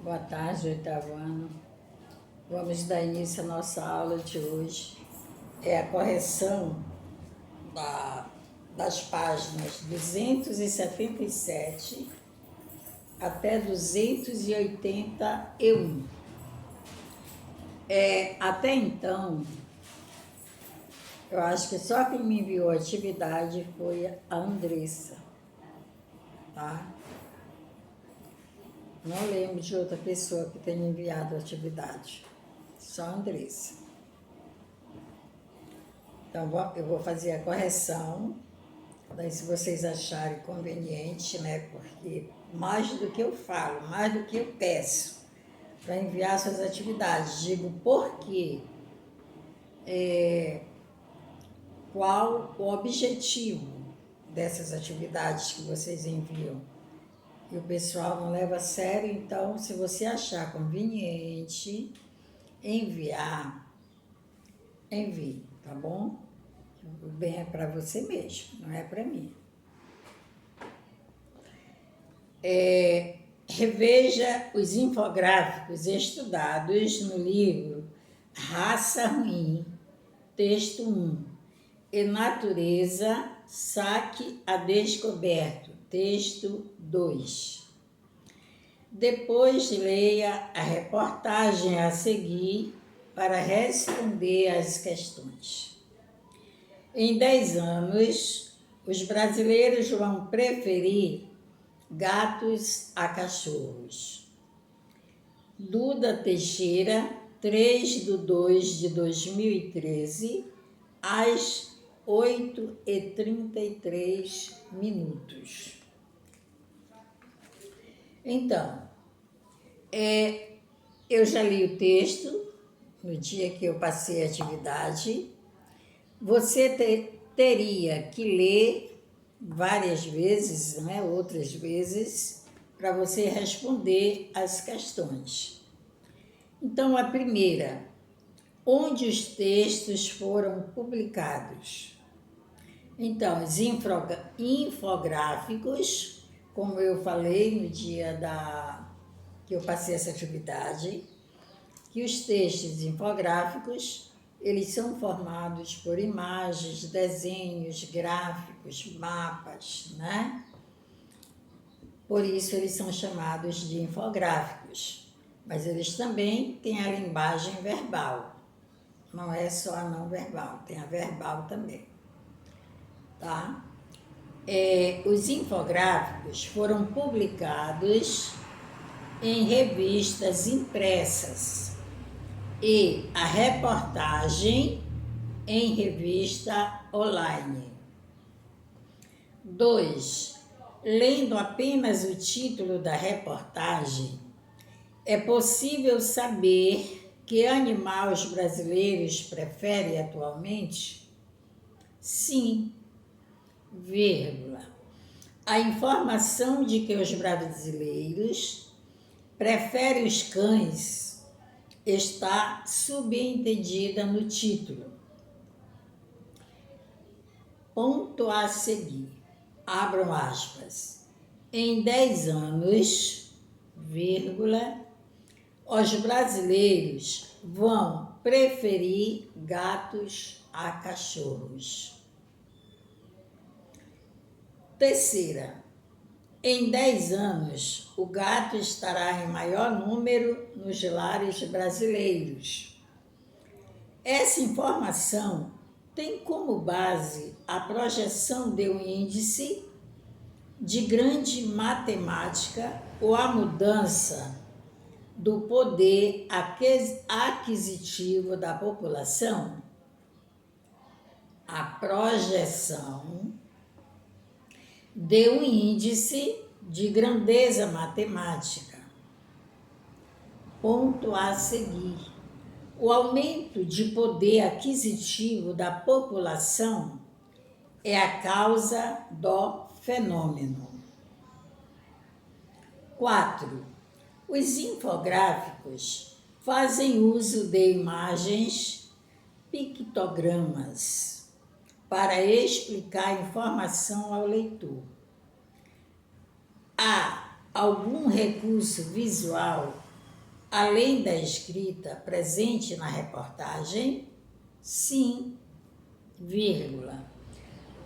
Boa tarde, oitavo ano. Vamos dar início à nossa aula de hoje. É a correção das páginas 277 até 281. Até então, eu acho que só quem me enviou a atividade foi a Andressa, tá? Não lembro de outra pessoa que tenha enviado a atividade, só a Andressa. Então, eu vou fazer a correção, daí se vocês acharem conveniente, né? Porque mais do que eu falo, mais do que eu peço para enviar suas atividades, digo por quê, qual o objetivo dessas atividades que vocês enviam. E o pessoal não leva a sério, então, se você achar conveniente enviar, envie, tá bom? O bem é para você mesmo, não é para mim. Reveja os infográficos estudados no livro Raça Ruim, texto 1, e Natureza, Saque a Descoberto, texto 2. Depois leia a reportagem a seguir para responder às questões. Em 10 anos, os brasileiros vão preferir gatos a cachorros. Duda Teixeira, 3/2/2013, às 8h33. Então, eu já li o texto no dia que eu passei a atividade. Você teria que ler várias vezes, né, outras vezes, para você responder as questões. Então, a primeira, onde os textos foram publicados? Então, os infográficos, como eu falei no dia que eu passei essa atividade, que os textos infográficos, eles são formados por imagens, desenhos, gráficos, mapas, né? Por isso eles são chamados de infográficos. Mas eles também têm a linguagem verbal. Não é só a não verbal, tem a verbal também. Tá? Os infográficos foram publicados em revistas impressas e a reportagem em revista online. 2. Lendo apenas o título da reportagem, é possível saber que animal os brasileiros preferem atualmente? Sim, vírgula. A informação de que os brasileiros preferem os cães está subentendida no título. Ponto a seguir. Abram aspas. Em 10 anos, vírgula, os brasileiros vão preferir gatos a cachorros. Terceira, em 10 anos, o gato estará em maior número nos lares brasileiros. Essa informação tem como base a projeção de um índice de grande matemática ou a mudança do poder aquisitivo da população? A projeção de um índice de grandeza matemática. Ponto a seguir. O aumento de poder aquisitivo da população é a causa do fenômeno. 4. Os infográficos fazem uso de imagens, pictogramas, para explicar informação ao leitor. Há algum recurso visual além da escrita presente na reportagem? Sim, vírgula.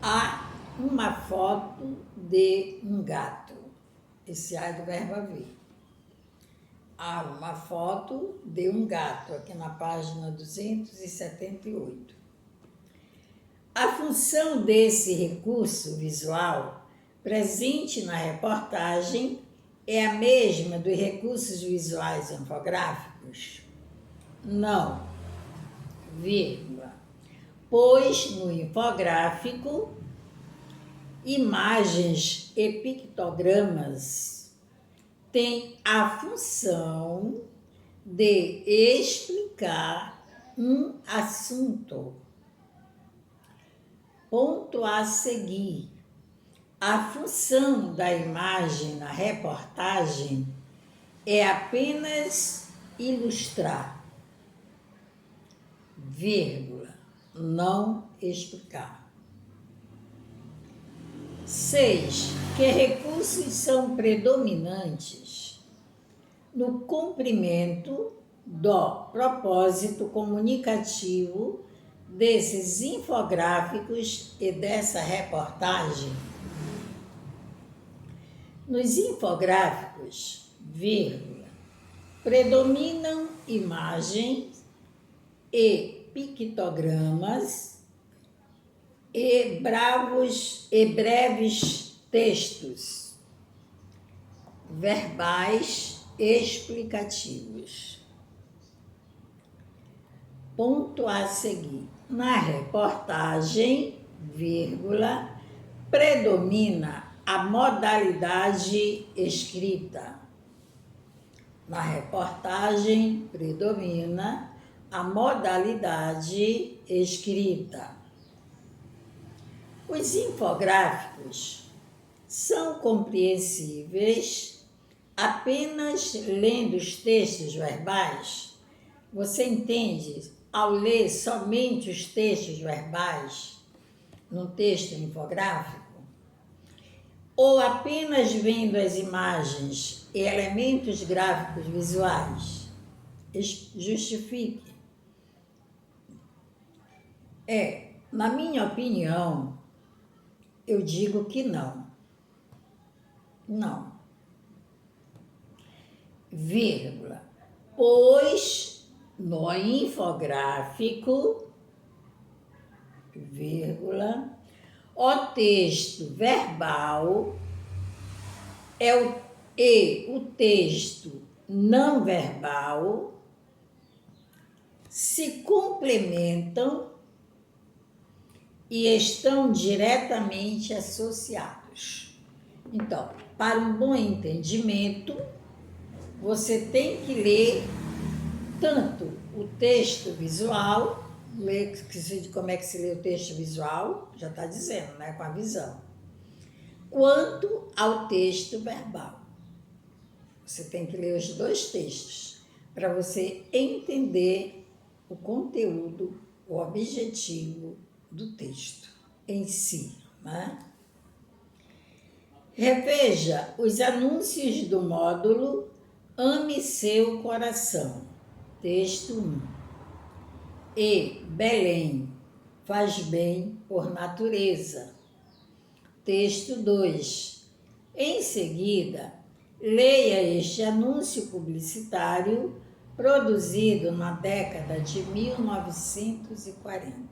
Há uma foto de um gato. Esse é do verbo haver. Há uma foto de um gato, aqui na página 278. A função desse recurso visual presente na reportagem é a mesma dos recursos visuais infográficos? Não, vírgula. Pois no infográfico, imagens e pictogramas têm a função de explicar um assunto. Ponto a seguir. A função da imagem na reportagem é apenas ilustrar, vírgula, não explicar. 6. Que recursos são predominantes no cumprimento do propósito comunicativo desses infográficos e dessa reportagem? Nos infográficos, vírgula, predominam imagens e pictogramas e breves textos verbais explicativos. Ponto a seguir. Na reportagem, vírgula, predomina a modalidade escrita. Na reportagem, predomina a modalidade escrita. Os infográficos são compreensíveis apenas lendo os textos verbais? Você entende, ao ler somente os textos verbais num texto infográfico? Ou apenas vendo as imagens e elementos gráficos visuais? Justifique. Na minha opinião, eu digo que não. Não. Vírgula. Pois no infográfico, vírgula, o texto verbal e o texto não verbal se complementam e estão diretamente associados. Então, para um bom entendimento, você tem que ler tanto o texto visual, como é que se lê o texto visual, já está dizendo, né, com a visão, quanto ao texto verbal. Você tem que ler os dois textos para você entender o conteúdo, o objetivo do texto em si, né? Reveja os anúncios do módulo Ame Seu Coração, texto 1. E Belém, faz bem por natureza, texto 2. Em seguida, leia este anúncio publicitário produzido na década de 1940.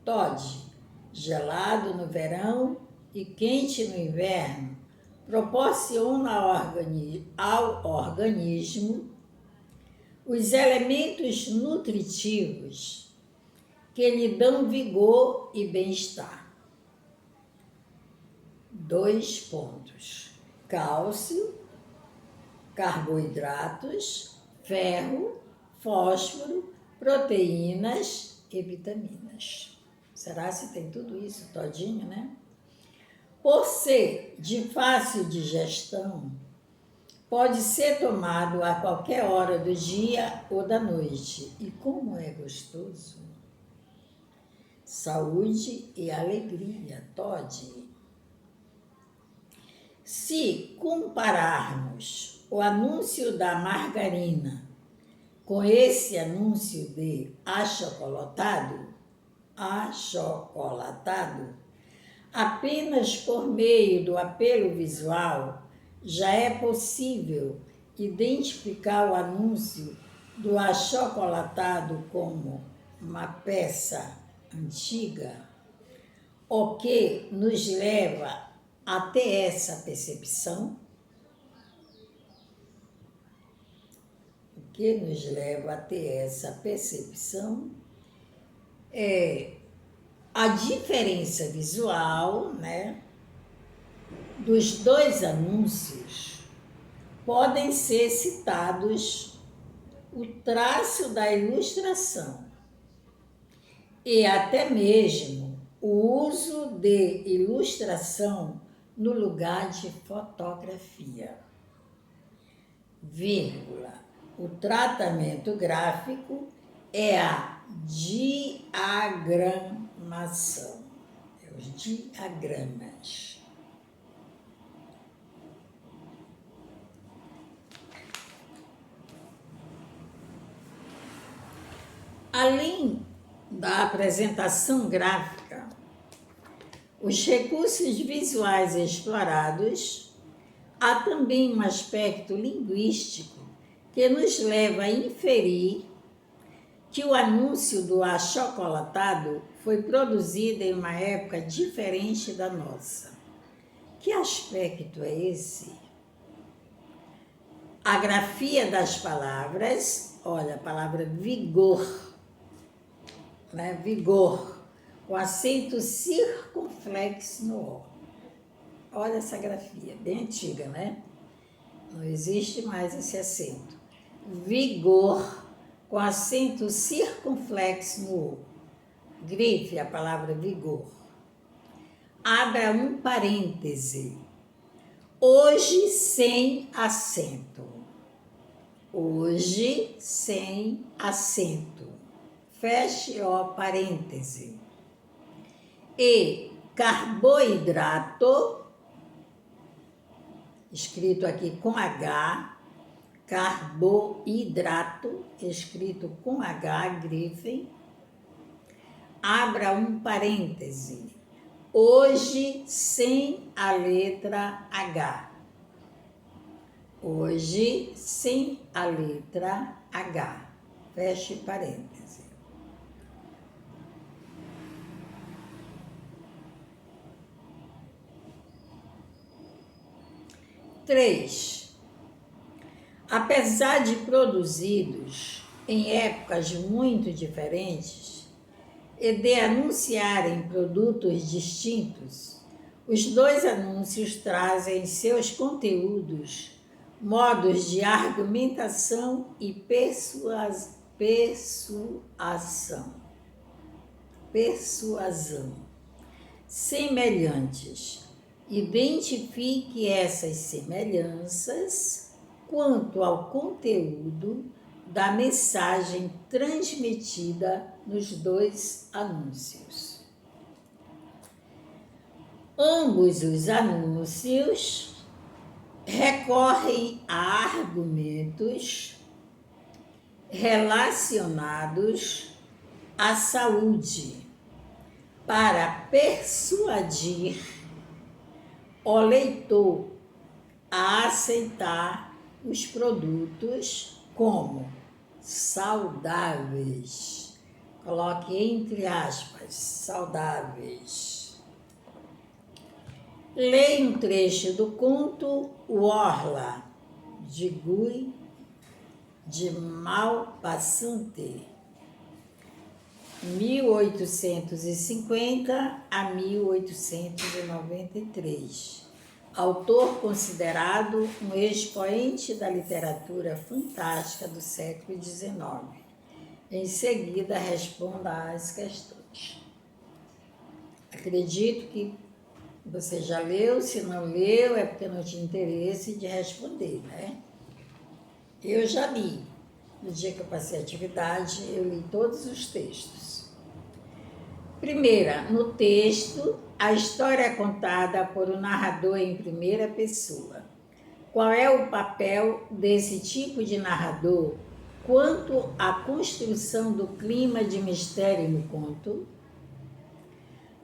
Todd, gelado no verão e quente no inverno, proporciona ao organismo os elementos nutritivos que lhe dão vigor e bem-estar. 2 pontos. Cálcio, carboidratos, ferro, fósforo, proteínas e vitaminas. Será se tem tudo isso todinho, né? Por ser de fácil digestão, pode ser tomado a qualquer hora do dia ou da noite. E como é gostoso! Saúde e alegria, Todd. Se compararmos o anúncio da margarina com esse anúncio de achocolatado, apenas por meio do apelo visual já é possível identificar o anúncio do achocolatado como uma peça antiga, o que nos leva a ter essa percepção. O que nos leva a ter essa percepção é a diferença visual, né, dos dois anúncios. Podem ser citados o traço da ilustração e até mesmo o uso de ilustração no lugar de fotografia. Vírgula. O tratamento gráfico é a diagramação, os diagramas. Além da apresentação gráfica, os recursos visuais explorados, há também um aspecto linguístico que nos leva a inferir que o anúncio do achocolatado foi produzido em uma época diferente da nossa. Que aspecto é esse? A grafia das palavras, olha, a palavra vigor, né? Vigor, com acento circunflexo no O. Olha essa grafia, bem antiga, né? Não existe mais esse acento. Vigor, com acento circunflexo no O. Grife a palavra vigor. Abra um parêntese. Hoje sem acento. Hoje sem acento. Feche o parêntese. E carboidrato, escrito aqui com H, carboidrato, escrito com H, grifem, abra um parêntese. Hoje sem a letra H. Hoje sem a letra H. Feche parêntese. Três. Apesar de produzidos em épocas muito diferentes e de anunciarem produtos distintos, os dois anúncios trazem em seus conteúdos modos de argumentação e persuasão semelhantes. Identifique essas semelhanças quanto ao conteúdo da mensagem transmitida nos dois anúncios. Ambos os anúncios recorrem a argumentos relacionados à saúde para persuadir o leitor a aceitar os produtos como saudáveis. Coloque entre aspas, saudáveis. Leia um trecho do conto O Orla, de Guy de Maupassant, 1850 a 1893. Autor considerado um expoente da literatura fantástica do século XIX. Em seguida, responda às questões. Acredito que você já leu, se não leu é porque não tinha interesse de responder, né? Eu já li. No dia que eu passei a atividade, eu li todos os textos. Primeira, no texto, a história é contada por um narrador em primeira pessoa. Qual é o papel desse tipo de narrador quanto à construção do clima de mistério no conto?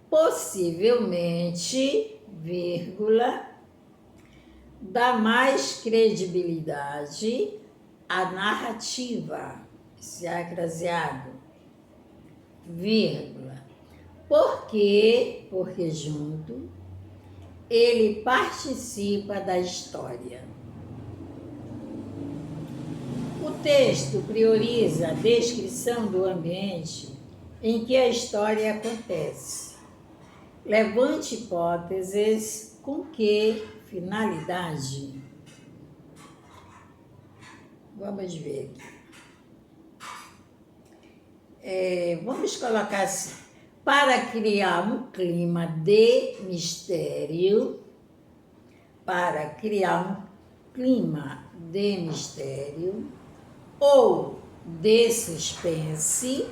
Possivelmente, vírgula, dá mais credibilidade à narrativa, escraseado, vírgula, porque junto ele participa da história. O texto prioriza a descrição do ambiente em que a história acontece. Levante hipóteses com que finalidade? Vamos ver aqui. Vamos colocar assim. Para criar um clima de mistério, ou de suspense,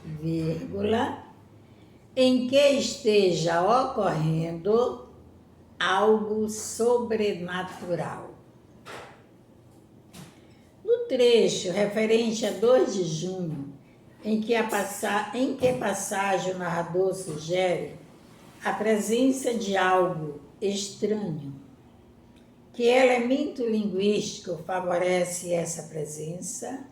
vírgula, em que esteja ocorrendo algo sobrenatural. No trecho referente a 2 de junho, em que passagem o narrador sugere a presença de algo estranho, que elemento linguístico favorece essa presença?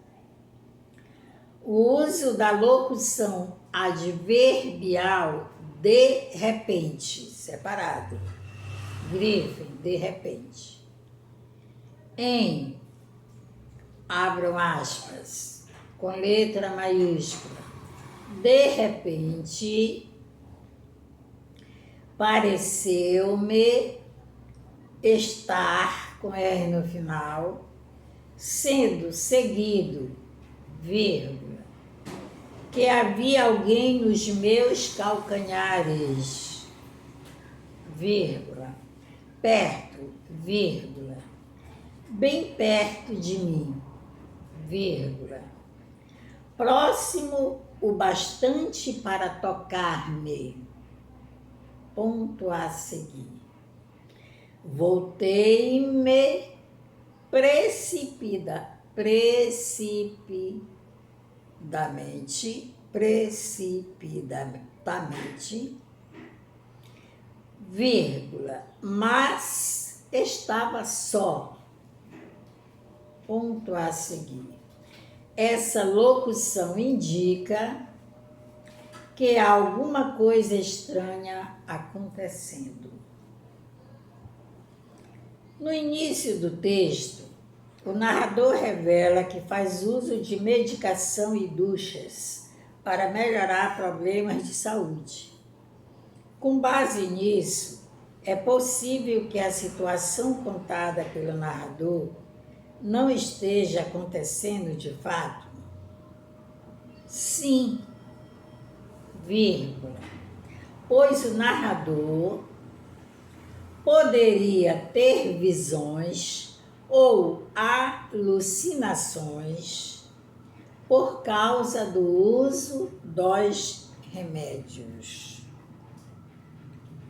O uso da locução adverbial de repente, separado, grifem, de repente, abram aspas, com letra maiúscula, de repente, pareceu-me estar, com R no final, sendo seguido, vírgula, que havia alguém nos meus calcanhares, vírgula, perto, vírgula, bem perto de mim, vírgula, próximo o bastante para tocar-me, ponto a seguir. Voltei-me precipitadamente, vírgula, mas estava só, ponto a seguir. Essa locução indica que há alguma coisa estranha acontecendo. No início do texto, o narrador revela que faz uso de medicação e duchas para melhorar problemas de saúde. Com base nisso, é possível que a situação contada pelo narrador não esteja acontecendo de fato? Sim, vírgula, pois o narrador poderia ter visões ou alucinações por causa do uso dos remédios.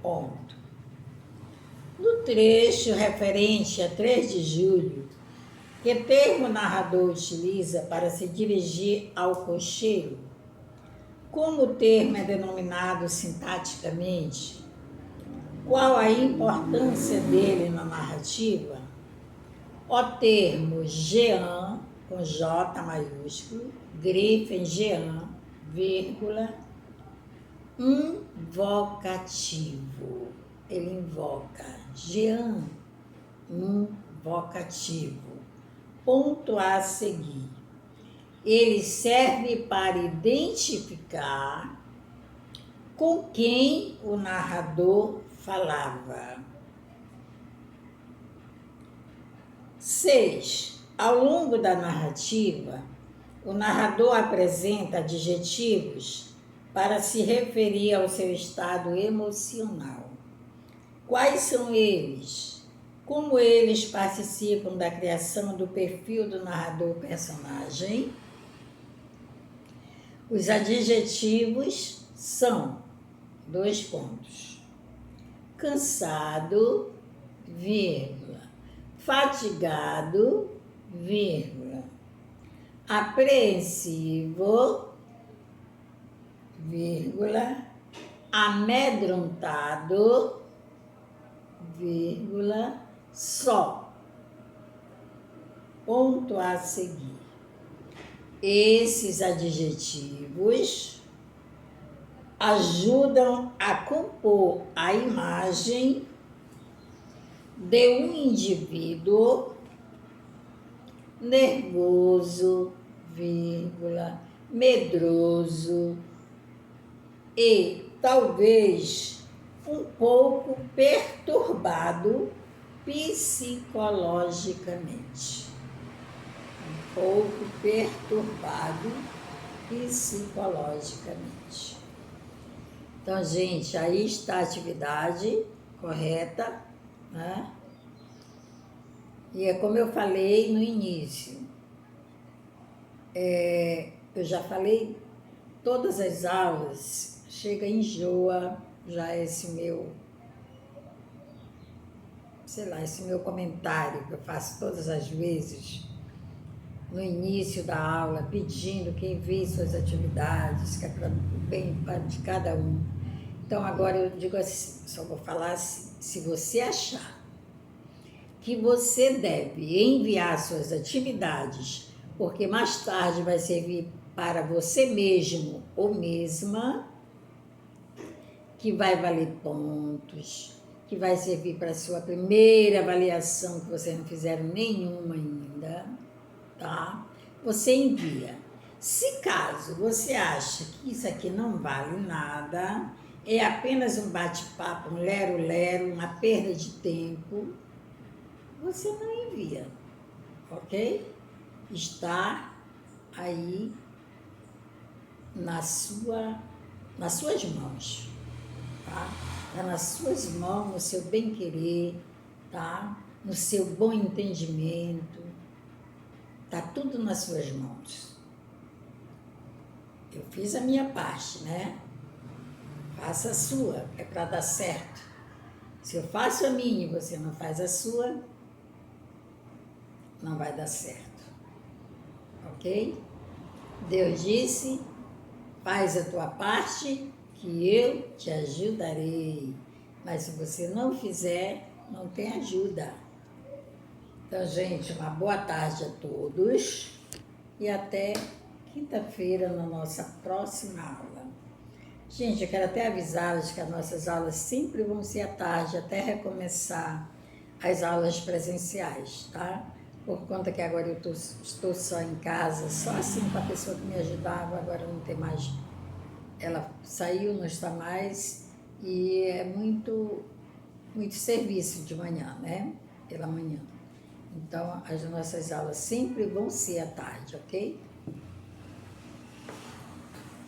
Ponto. No trecho referente a 3 de julho, que termo o narrador utiliza para se dirigir ao cocheiro? Como o termo é denominado sintaticamente? Qual a importância dele na narrativa? O termo Jean, com J maiúsculo, grifem Jean, vírgula, invocativo. Ele invoca. Jean, invocativo. Ponto a seguir. Ele serve para identificar com quem o narrador falava. 6. Ao longo da narrativa, o narrador apresenta adjetivos para se referir ao seu estado emocional. Quais são eles? Como eles participam da criação do perfil do narrador-personagem? Os adjetivos são, 2 pontos, cansado, vírgula, fatigado, vírgula, apreensivo, vírgula, amedrontado, vírgula, só. Ponto a seguir. Esses adjetivos ajudam a compor a imagem de um indivíduo nervoso, vírgula, medroso e talvez um pouco perturbado psicologicamente. Um pouco perturbado psicologicamente. Então, gente, aí está a atividade correta, né? E é como eu falei no início, eu já falei todas as aulas, chega enjoa já esse meu, esse meu comentário que eu faço todas as vezes no início da aula, pedindo que envie suas atividades, que é para o bem de cada um. Então, agora eu digo assim, só vou falar assim, se você achar que você deve enviar suas atividades, porque mais tarde vai servir para você mesmo ou mesma, que vai valer pontos, que vai servir para a sua primeira avaliação, que vocês não fizeram nenhuma ainda, tá? Você envia. Se caso você acha que isso aqui não vale nada, é apenas um bate-papo, um lero-lero, uma perda de tempo, você não envia, ok? Está aí nas suas mãos, tá? Está nas suas mãos, no seu bem-querer, tá? No seu bom entendimento, tá tudo nas suas mãos. Eu fiz a minha parte, né? Faça a sua, é para dar certo. Se eu faço a minha e você não faz a sua, não vai dar certo, ok? Deus disse, faz a tua parte que eu te ajudarei, mas se você não fizer, não tem ajuda. Então, gente, uma boa tarde a todos e até quinta-feira na nossa próxima aula. Gente, eu quero até avisá-los que as nossas aulas sempre vão ser à tarde, até recomeçar as aulas presenciais, tá? Por conta que agora eu estou só em casa, só assim com a pessoa que me ajudava, agora não tem mais. Ela saiu, não está mais, e é muito serviço de manhã, né? Pela manhã. Então, as nossas aulas sempre vão ser à tarde, ok?